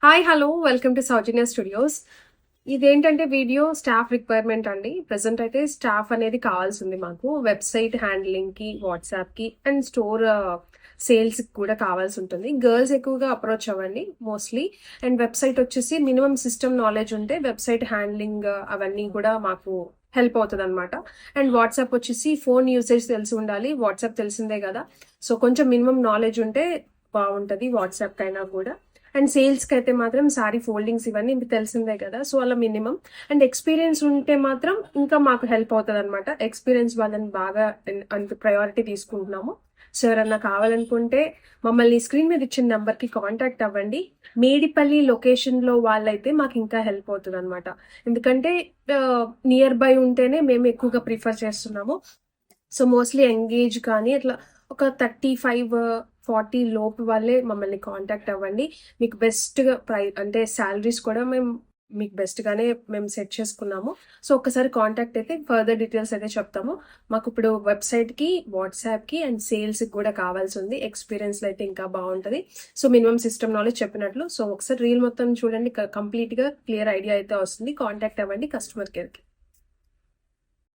Hi hello welcome to Soujanya studios. ఇదేంటంటే video staff requirement అండి. Present అయితే staff అనేది కావాల్సింది మాకు. వెబ్సైట్ హ్యాండ్లింగ్‌కి, వాట్సాప్‌కి అండ్ స్టోర్ సేల్స్‌కి కూడా కావాల్సి ఉంటుంది. గర్ల్స్ ఎక్కువగా అప్రోచ్ అవ్వండి మోస్ట్‌లీ. అండ్ వెబ్సైట్ వచ్చేసి మినిమమ్ సిస్టమ్ నాలెడ్జ్ ఉంటే వెబ్సైట్ హ్యాండ్లింగ్ అవన్నీ కూడా మాకు హెల్ప్ అవుతదనమాట. అండ్ వాట్సాప్ వచ్చేసి ఫోన్ యూసేజ్ తెలిసి ఉండాలి. వాట్సాప్ తెలిసిందే కదా! సో, కొంచెం మినిమమ్ నాలెడ్జ్ ఉంటే బావుంటది వాట్సాప్‌కైనా కూడా. అండ్ సేల్స్‌కి అయితే మాత్రం సారీ ఫోల్డింగ్స్ ఇవన్నీ మీకు తెలిసిందే కదా! సో, అలా మినిమమ్. అండ్ ఎక్స్‌పీరియన్స్ ఉంటే మాత్రం ఇంకా మాకు హెల్ప్ అవుతదనమాట. ఎక్స్‌పీరియన్స్ వాళ్ళని బాగా అంత ప్రయారిటీ తీసుకుంటున్నాము. సో, ఎవరన్నా కావాలనుకుంటే మమ్మల్ని స్క్రీన్ మీద ఇచ్చిన నంబర్‌కి కాంటాక్ట్ అవ్వండి. మేడిపల్లి లొకేషన్‌లో వాళ్ళైతే మాకింకా హెల్ప్ అవుతదనమాట. ఎందుకంటే నియర్ బై ఉంటేనే మేము ఎక్కువగా ప్రిఫర్ చేస్తున్నాము. సో, మోస్ట్‌లీ యంగ్ కానీ అట్లా ఒక 35, 40 లోపు వాళ్ళే మమ్మల్ని కాంటాక్ట్ అవ్వండి. మీకు బెస్ట్‌గా అంటే సాలరీస్ కూడా మీకు బెస్ట్‌గానే మేము సెట్ చేసుకున్నాము. సో, ఒక్కసారి కాంటాక్ట్ అయితే ఫర్దర్ డీటెయిల్స్ అయితే చెప్తాము. మాకిప్పుడు వెబ్‌సైట్‌కి, వాట్సాప్‌కి అండ్ సేల్స్‌కి కూడా కావాల్సుంది. ఎక్స్‌పీరియన్స్‌లో అయితే ఇంకా బావుంటది. సో, మినిమమ్ సిస్టమ్ నాలెడ్జ్ చెప్పినట్లు. సో, ఒకసారి రీల్ మొత్తం చూడండి. కంప్లీట్‌గా క్లియర్ ఐడియా అయితే వస్తుంది. కాంటాక్ట్ అవ్వండి కస్టమర్ కేర్‌కి.